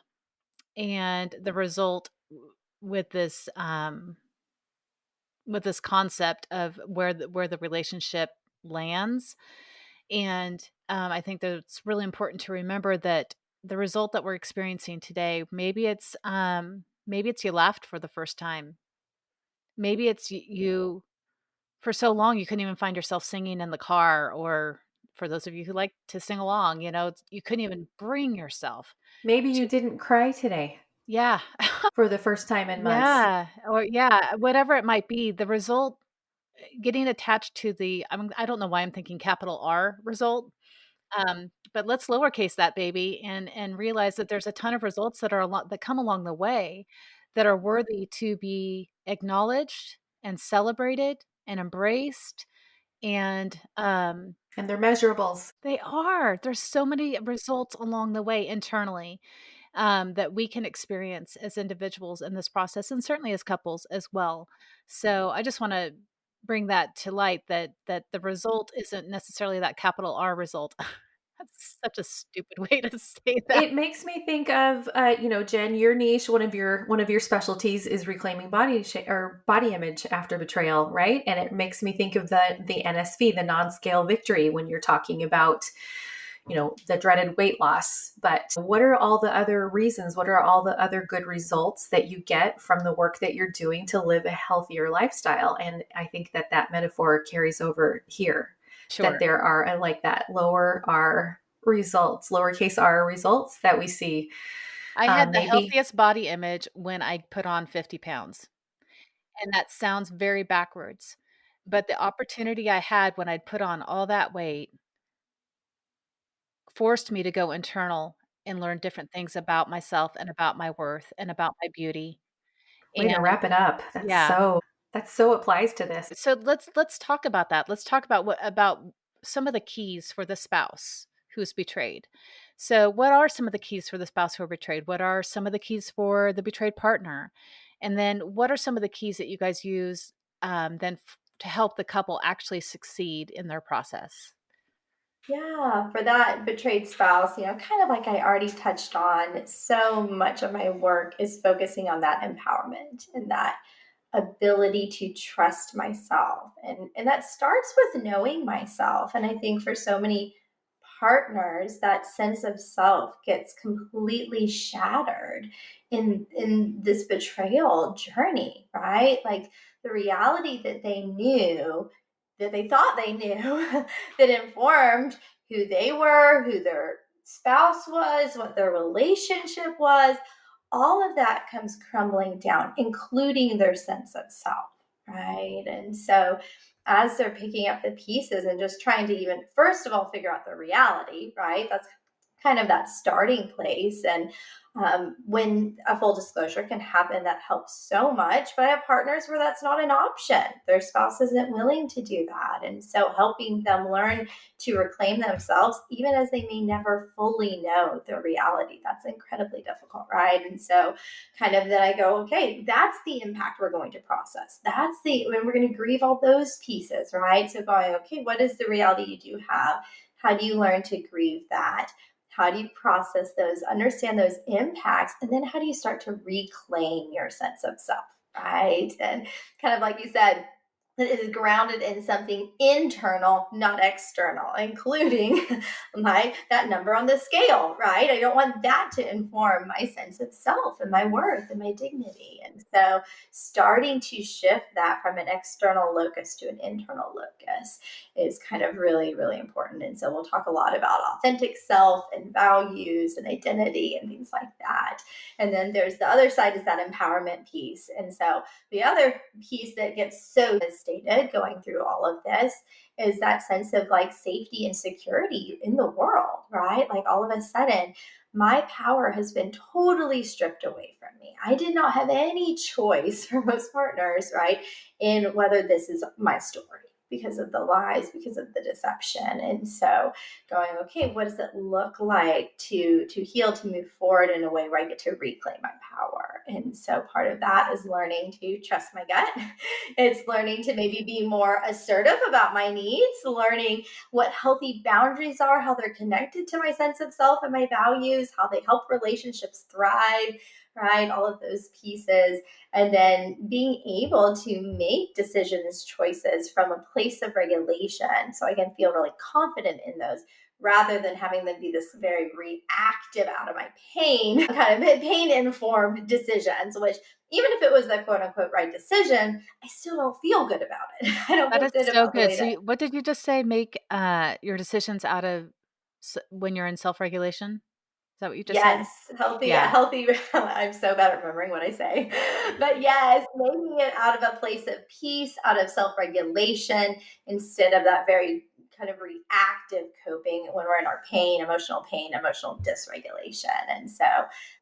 And the result with this concept of where the relationship lands. And I think that it's really important to remember that the result that we're experiencing today, maybe it's you laughed for the first time. Maybe it's you for so long you couldn't even find yourself singing in the car or For those of you who like to sing along, you couldn't even bring yourself Maybe you to, didn't cry today yeah. for the first time in months. Yeah, or yeah, whatever it might be, the result getting attached to I don't know why I'm thinking capital R result, but let's lowercase that baby and realize that there's a ton of results that come along the way that are worthy to be acknowledged and celebrated and embraced, and, And they're measurables. there's so many results along the way internally, that we can experience as individuals in this process, and certainly as couples as well. So I just want to bring that to light, that the result isn't necessarily that capital R result. That's such a stupid way to say that. It makes me think of, Jen, your niche, one of your specialties is reclaiming body image after betrayal, right? And it makes me think of the NSV, the non-scale victory, when you're talking about, the dreaded weight loss. But what are all the other reasons? What are all the other good results that you get from the work that you're doing to live a healthier lifestyle? And I think that metaphor carries over here, that Sure. there are, I like that, lowercase r results that we see. I had the Maybe healthiest body image when I put on 50 pounds, and that sounds very backwards, but the opportunity I had when I'd put on all that weight forced me to go internal and learn different things about myself and about my worth and about my beauty, way to and wrap it up. yeah. That so applies to this. So let's talk about that. Let's talk about some of the keys for the spouse who's betrayed. So what are some of the keys for the spouse who are betrayed? What are some of the keys for the betrayed partner? And then what are some of the keys that you guys use to help the couple actually succeed in their process? Yeah, for that betrayed spouse, kind of like I already touched on, so much of my work is focusing on that empowerment and that ability to trust myself. And that starts with knowing myself. And I think for so many partners, that sense of self gets completely shattered in this betrayal journey, right? Like the reality that they knew, that they thought they knew, that informed who they were, who their spouse was, what their relationship was, all of that comes crumbling down, including their sense of self, right? And so, as they're picking up the pieces and just trying to even, first of all, figure out the reality, right? That's kind of that starting place. And when a full disclosure can happen, that helps so much. But I have partners where that's not an option. Their spouse isn't willing to do that. And so helping them learn to reclaim themselves, even as they may never fully know the reality, that's incredibly difficult, right? And so kind of then I go, okay, that's the impact we're going to process. When we're going to grieve all those pieces, right? So going, okay, what is the reality you do have? How do you learn to grieve that? How do you process those, understand those impacts? And then how do you start to reclaim your sense of self, right? And kind of like you said, that is grounded in something internal, not external, including that number on the scale, right? I don't want that to inform my sense of self and my worth and my dignity. And so starting to shift that from an external locus to an internal locus is kind of really, really important. And so we'll talk a lot about authentic self and values and identity and things like that. And then there's the other side, is that empowerment piece. And so the other piece that gets so stated going through all of this is that sense of like safety and security in the world, right? Like all of a sudden, my power has been totally stripped away from me. I did not have any choice for most partners, right, in whether this is my story, because of the lies, because of the deception. And so going, okay, what does it look like to heal, to move forward in a way where I get to reclaim my power? And so part of that is learning to trust my gut. It's learning to maybe be more assertive about my needs, learning what healthy boundaries are, how they're connected to my sense of self and my values, how they help relationships thrive, right? All of those pieces. And then being able to make decisions, choices from a place of regulation. So I can feel really confident in those, rather than having them be this very reactive out of my pain, kind of pain informed decisions, which even if it was the quote unquote right decision, I still don't feel good about it. I don't That feel is good so about the good. way So that. what did you just say? Make your decisions out of when you're in self-regulation? Is that what you just said? Yes, healthy, yeah, Yeah. healthy. I'm so bad at remembering what I say. But yes, making it out of a place of peace, out of self-regulation, instead of that very kind of reactive coping when we're in our pain, emotional dysregulation. And so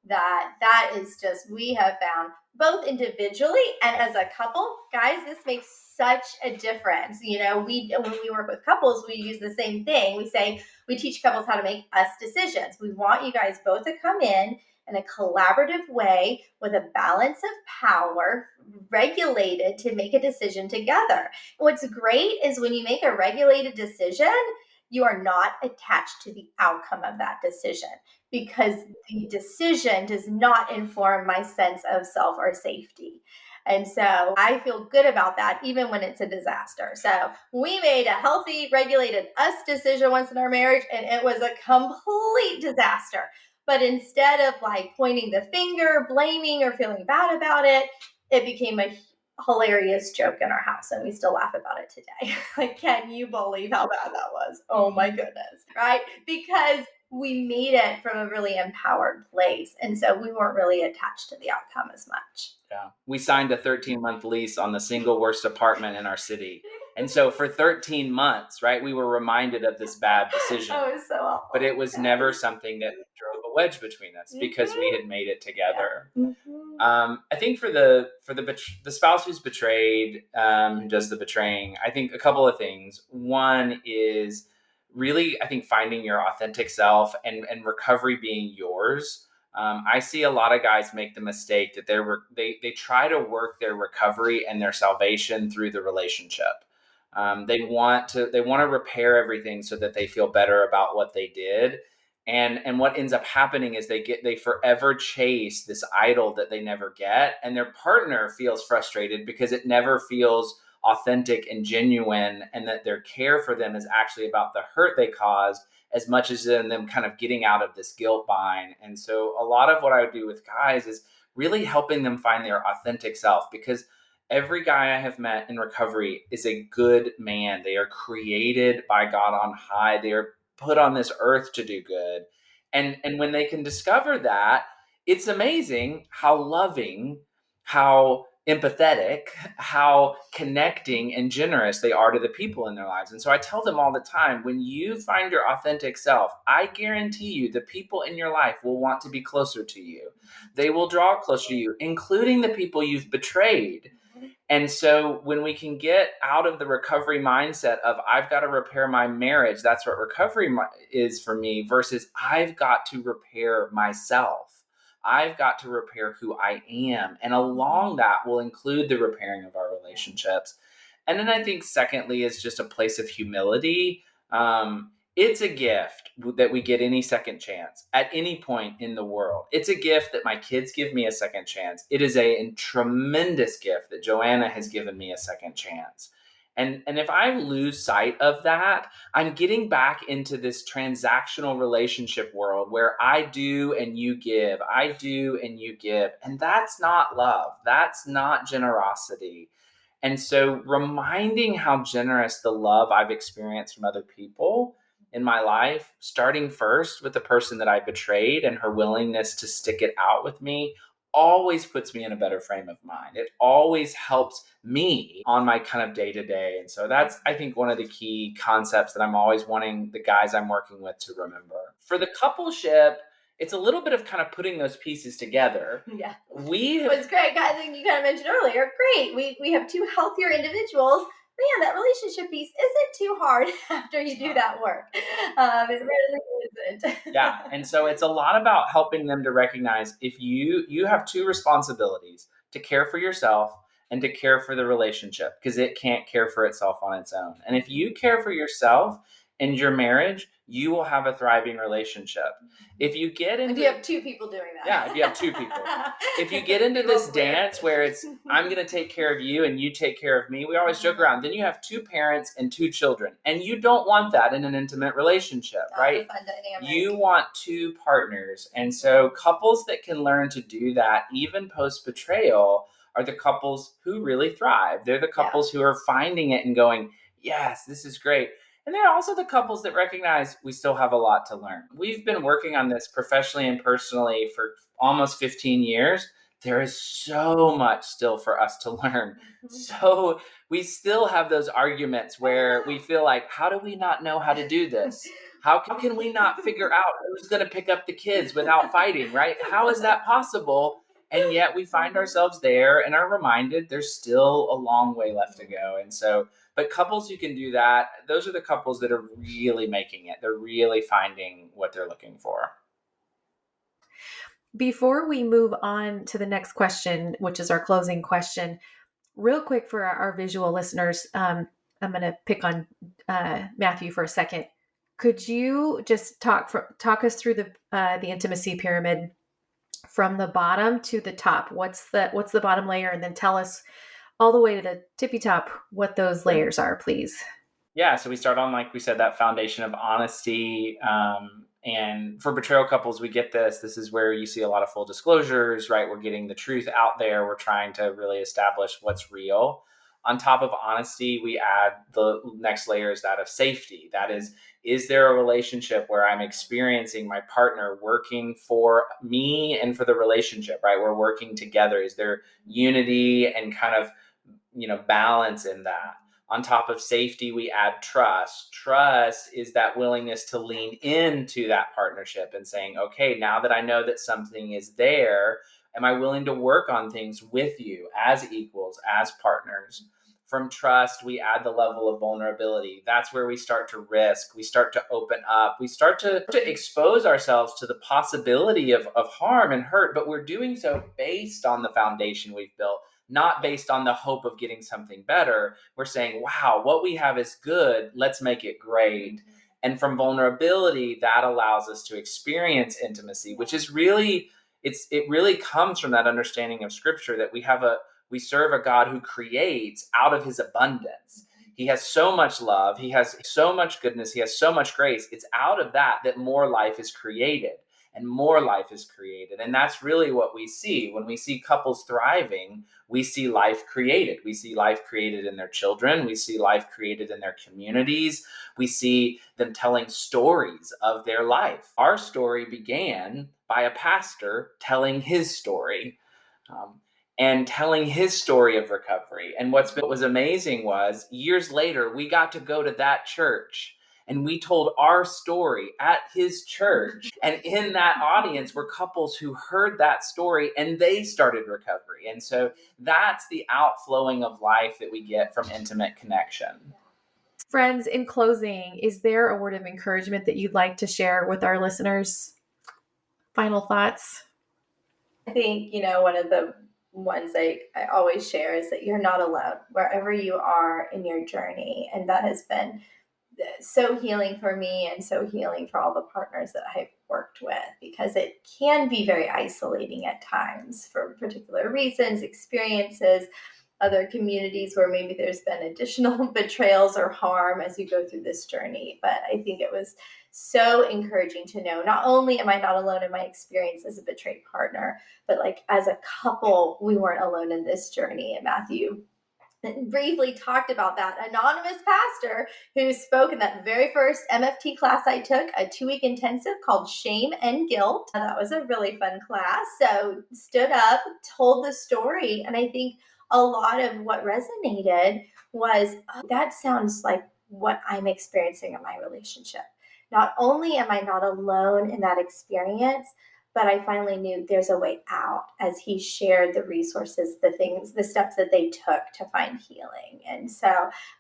that is just, we have found both individually and as a couple, guys, this makes such a difference. We when we work with couples, we use the same thing. We teach couples how to make us decisions. We want you guys both to come in a collaborative way with a balance of power, regulated to make a decision together. What's great is when you make a regulated decision, you are not attached to the outcome of that decision because the decision does not inform my sense of self or safety. And so I feel good about that, even when it's a disaster. So we made a healthy, regulated us decision once in our marriage, and it was a complete disaster. But instead of like pointing the finger, blaming, or feeling bad about it, it became a hilarious joke in our house, and we still laugh about it today. Like, can you believe how bad that was? Oh my goodness, right? Because we made it from a really empowered place. And so we weren't really attached to the outcome as much. Yeah. We signed a 13-month lease on the single worst apartment in our city. And so for 13 months, right, we were reminded of this bad decision. Oh, it was so awful. But it was never something that drove a wedge between us because we had made it together. Yeah. I think for the spouse who's betrayed, who does the betraying, I think a couple of things. One is really, I think, finding your authentic self and recovery being yours. I see a lot of guys make the mistake that they try to work their recovery and their salvation through the relationship. They want to repair everything so that they feel better about what they did. And what ends up happening is they forever chase this idol that they never get, and their partner feels frustrated because it never feels authentic and genuine, and that their care for them is actually about the hurt they caused as much as in them kind of getting out of this guilt bind. And so a lot of what I would do with guys is really helping them find their authentic self, because every guy I have met in recovery is a good man. They are created by God on high. They are put on this earth to do good. And when they can discover that, it's amazing how loving, how empathetic, how connecting and generous they are to the people in their lives. And so I tell them all the time, when you find your authentic self, I guarantee you the people in your life will want to be closer to you. They will draw closer to you, including the people you've betrayed. And so when we can get out of the recovery mindset of I've got to repair my marriage, that's what recovery is for me, versus I've got to repair myself. I've got to repair who I am. And along that will include the repairing of our relationships. And then I think secondly is just a place of humility. It's a gift that we get any second chance at any point in the world. It's a gift that my kids give me a second chance. It is a tremendous gift that Joanna has given me a second chance. And if I lose sight of that, I'm getting back into this transactional relationship world where I do and you give, I do and you give. And that's not love. That's not generosity. And so reminding how generous the love I've experienced from other people in my life, starting first with the person that I betrayed and her willingness to stick it out with me, always puts me in a better frame of mind. It always helps me on my kind of day to day. And so that's, I think, one of the key concepts that I'm always wanting the guys I'm working with to remember. For the coupleship, it's a little bit of kind of putting those pieces together. Yeah. It's great. I think you kind of mentioned earlier, great. We have two healthier individuals. Man, that relationship piece isn't too hard after you do that work. It really isn't. Yeah. And so it's a lot about helping them to recognize if you have two responsibilities: to care for yourself and to care for the relationship, because it can't care for itself on its own. And if you care for yourself and your marriage, you will have a thriving relationship. If you get into, if you have two people doing that. Yeah, if you have two people. If you get into this dance where it's, I'm going to take care of you and you take care of me, we always joke around, then you have two parents and two children. And you don't want that in an intimate relationship, right? Not a fun dynamic. You want two partners. And so couples that can learn to do that, even post-betrayal, are the couples who really thrive. They're the couples who are finding it and going, yes, this is great. And they're also the couples that recognize we still have a lot to learn. We've been working on this professionally and personally for almost 15 years. There is so much still for us to learn. So we still have those arguments where we feel like, how do we not know how to do this? How can we not figure out who's going to pick up the kids without fighting, right? How is that possible? And yet we find ourselves there and are reminded there's still a long way left to go. And so, but couples who can do that, those are the couples that are really making it. They're really finding what they're looking for. Before we move on to the next question, which is our closing question, real quick for our visual listeners, I'm going to pick on Matthew for a second. Could you just talk us through the intimacy pyramid from the bottom to the top? What's the bottom layer, and then tell us all the way to the tippy top what those layers are, please. Yeah, so we start on, like we said, that foundation of honesty. And for betrayal couples, we get this. This is where you see a lot of full disclosures, right? We're getting the truth out there. We're trying to really establish what's real. On top of honesty, we add the next layer is that of safety. That is there a relationship where I'm experiencing my partner working for me and for the relationship, right? We're working together. Is there unity and kind of, balance in that? On top of safety, we add trust. Trust is that willingness to lean into that partnership and saying, okay, now that I know that something is there, am I willing to work on things with you as equals, as partners? From trust, we add the level of vulnerability. That's where we start to risk. We start to open up. We start to expose ourselves to the possibility of harm and hurt, but we're doing so based on the foundation we've built, not based on the hope of getting something better. We're saying, wow, what we have is good. Let's make it great. And from vulnerability, that allows us to experience intimacy, which is really, it really comes from that understanding of Scripture that we serve a God who creates out of his abundance. He has so much love. He has so much goodness. He has so much grace. It's out of that more life is created and more life is created. And that's really what we see. When we see couples thriving, we see life created. We see life created in their children. We see life created in their communities. We see them telling stories of their life. Our story began by a pastor telling his story. And telling his story of recovery. And what was amazing was years later, we got to go to that church and we told our story at his church. And in that audience were couples who heard that story and they started recovery. And so that's the outflowing of life that we get from intimate connection. Friends, in closing, is there a word of encouragement that you'd like to share with our listeners? Final thoughts? I think, one of the ones I always share is that you're not alone wherever you are in your journey. And that has been so healing for me and so healing for all the partners that I've worked with, because it can be very isolating at times for particular reasons, experiences, other communities where maybe there's been additional betrayals or harm as you go through this journey. But I think it was so encouraging to know not only am I not alone in my experience as a betrayed partner, but like as a couple, we weren't alone in this journey. And Matthew briefly talked about that anonymous pastor who spoke in that very first MFT class I took, a 2-week intensive called Shame and Guilt. That was a really fun class. So stood up, told the story. And I think a lot of what resonated was, oh, that sounds like what I'm experiencing in my relationship. Not only am I not alone in that experience, but I finally knew there's a way out as he shared the resources, the steps that they took to find healing. And so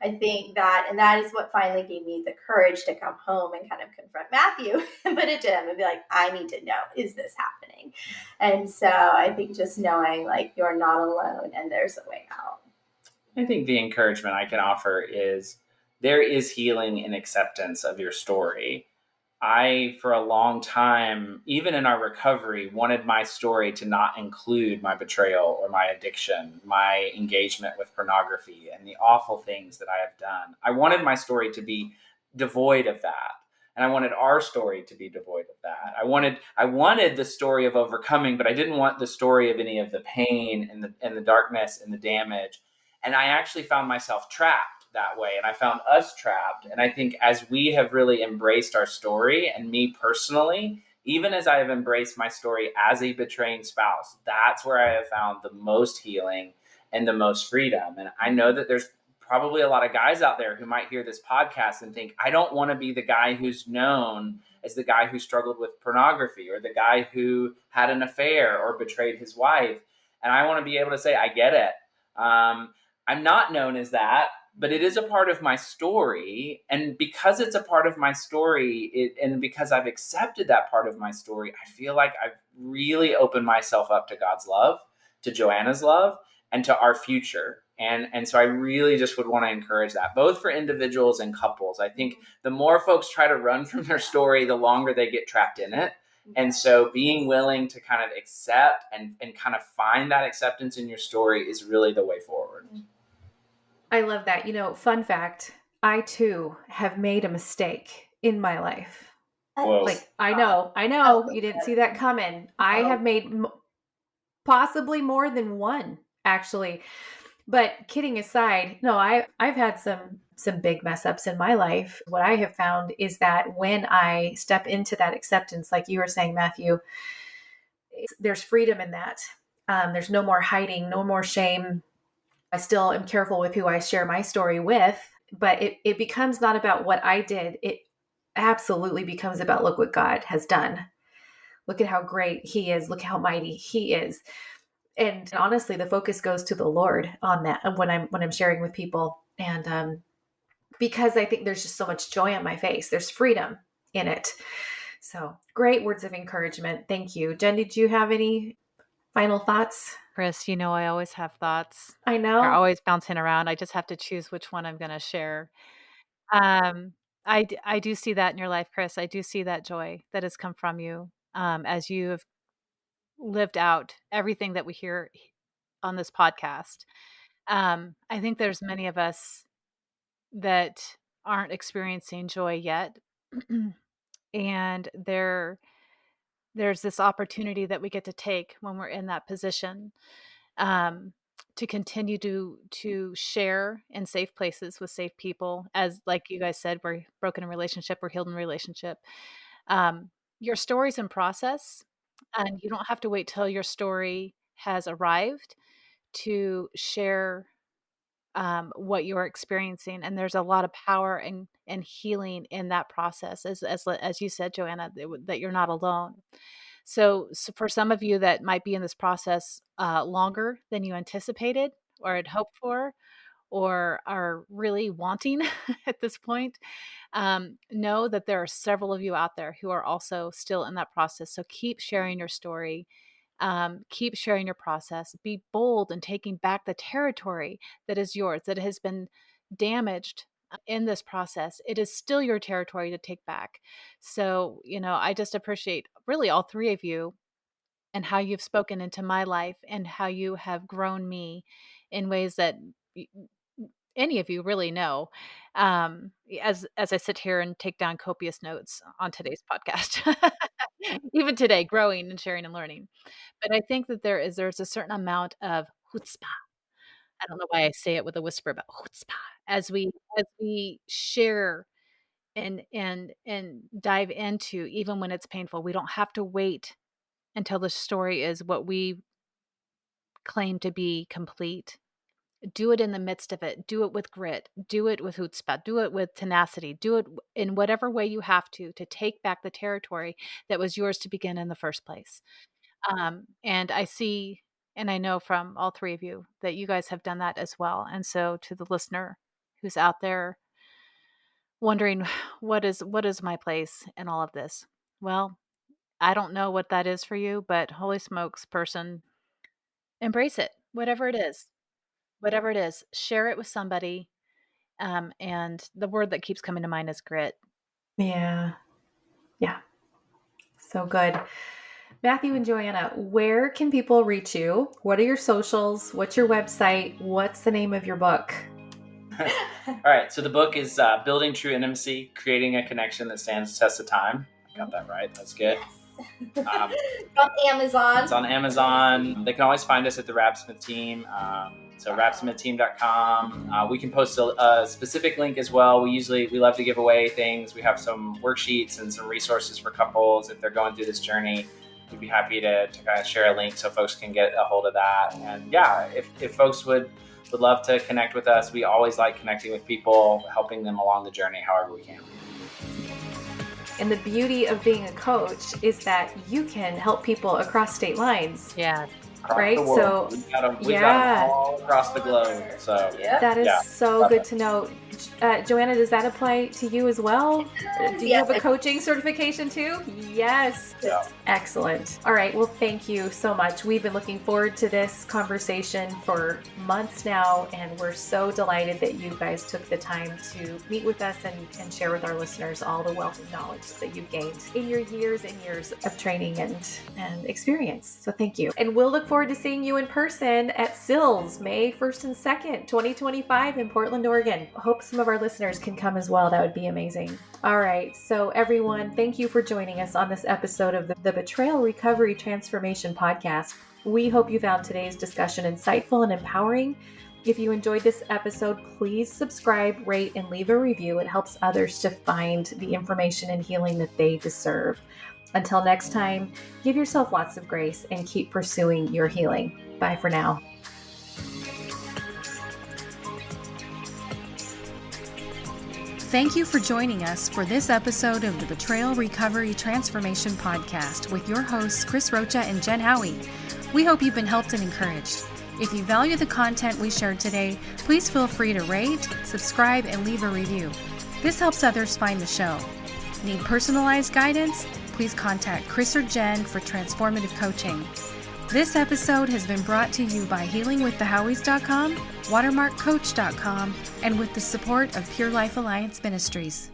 I think that is what finally gave me the courage to come home and kind of confront Matthew and put it to him and be like, I need to know, is this happening? And so I think just knowing like you're not alone and there's a way out. I think the encouragement I can offer is there is healing in acceptance of your story. I, for a long time, even in our recovery, wanted my story to not include my betrayal or my addiction, my engagement with pornography, and the awful things that I have done. I wanted my story to be devoid of that. And I wanted our story to be devoid of that. I wanted the story of overcoming, but I didn't want the story of any of the pain and the darkness and the damage. And I actually found myself trapped that way. And I found us trapped. And I think as we have really embraced our story, and me personally, even as I have embraced my story as a betraying spouse, that's where I have found the most healing and the most freedom. And I know that there's probably a lot of guys out there who might hear this podcast and think, I don't want to be the guy who's known as the guy who struggled with pornography, or the guy who had an affair or betrayed his wife. And I want to be able to say, I get it. I'm not known as that, but it is a part of my story. And because it's a part of my story, and because I've accepted that part of my story, I feel like I've really opened myself up to God's love, to Joanna's love, and to our future. And so I really just would want to encourage that, both for individuals and couples. I think the more folks try to run from their story, the longer they get trapped in it. And so being willing to kind of accept and kind of find that acceptance in your story is really the way forward. I love that. Fun fact, I too have made a mistake in my life. Whoa. Like, I know, you didn't see that coming. I have made possibly more than one, actually. But kidding aside, no, I've had some big mess ups in my life. What I have found is that when I step into that acceptance, like you were saying, Matthew, there's freedom in that. There's no more hiding, no more shame. I still am careful with who I share my story with, but it becomes not about what I did. It absolutely becomes about, look what God has done. Look at how great He is. Look how mighty He is. And honestly, the focus goes to the Lord on that when I'm sharing with people. And because I think there's just so much joy on my face, there's freedom in it. So great words of encouragement. Thank you. Jen, did you have any final thoughts? Chris, I always have thoughts. I know. They're always bouncing around. I just have to choose which one I'm going to share. I do see that in your life, Chris. I do see that joy that has come from you as you have lived out everything that we hear on this podcast. I think there's many of us that aren't experiencing joy yet. And there's this opportunity that we get to take when we're in that position, to continue to share in safe places with safe people. As like you guys said, we're broken in relationship, we're healed in relationship. Your story's in process, and you don't have to wait till your story has arrived to share what you're experiencing. And there's a lot of power and healing in that process, as you said, Joanna, that you're not alone. So for some of you that might be in this process longer than you anticipated or had hoped for, or are really wanting at this point, know that there are several of you out there who are also still in that process. So keep sharing your story. Keep sharing your process. Be bold in taking back the territory that is yours, that has been damaged in this process. It is still your territory to take back. So, I just appreciate really all three of you and how you've spoken into my life and how you have grown me in ways that any of you really know, as I sit here and take down copious notes on today's podcast. Even today, growing and sharing and learning. But I think that there's a certain amount of chutzpah. I don't know why I say it with a whisper, but chutzpah as we share and dive into, even when it's painful. We don't have to wait until the story is what we claim to be complete. Do it in the midst of it. Do it with grit. Do it with chutzpah. Do it with tenacity. Do it in whatever way you have to take back the territory that was yours to begin in the first place. And I see, and I know from all three of you that you guys have done that as well. And so to the listener who's out there wondering, what is my place in all of this? Well, I don't know what that is for you, but holy smokes, person, embrace it, whatever it is. Whatever it is, share it with somebody. And the word that keeps coming to mind is grit. Yeah. Yeah. So good. Matthew and Joanna, where can people reach you? What are your socials? What's your website? What's the name of your book? All right. So the book is Building True Intimacy, Creating a Connection That Stands the Test of Time. Got that right. That's good. On Amazon. It's on Amazon. They can always find us at the Raabsmith team. So Raabsmithsteam.com. We can post a specific link as well. We love to give away things. We have some worksheets and some resources for couples if they're going through this journey. We'd be happy to kind of share a link so folks can get a hold of that. And yeah, if folks would love to connect with us, we always like connecting with people, helping them along the journey however we can. And the beauty of being a coach is that you can help people across state lines. Yeah. Across right? The world. So we've got them all across the globe. So that is so good to know. Joanna, does that apply to you as well? Do you have a coaching certification too? Yes. Yeah. Excellent. All right. Well, thank you so much. We've been looking forward to this conversation for months now, and we're so delighted that you guys took the time to meet with us and share with our listeners all the wealth of knowledge that you've gained in your years and years of training and experience. So thank you. And we'll look forward to seeing you in person at SILS May 1st and 2nd, 2025 in Portland, Oregon. Hope some of our listeners can come as well. That would be amazing. All right. So everyone, thank you for joining us on this episode of the Betrayal Recovery Transformation Podcast. We hope you found today's discussion insightful and empowering. If you enjoyed this episode, please subscribe, rate, and leave a review. It helps others to find the information and healing that they deserve. Until next time, give yourself lots of grace and keep pursuing your healing. Bye for now. Thank you for joining us for this episode of the Betrayal Recovery Transformation Podcast with your hosts, Chris Rocha and Jen Howie. We hope you've been helped and encouraged. If you value the content we shared today, please feel free to rate, subscribe, and leave a review. This helps others find the show. Need personalized guidance? Please contact Chris or Jen for transformative coaching. This episode has been brought to you by healingwiththehowies.com, watermarkcoach.com, and with the support of Pure Life Alliance Ministries.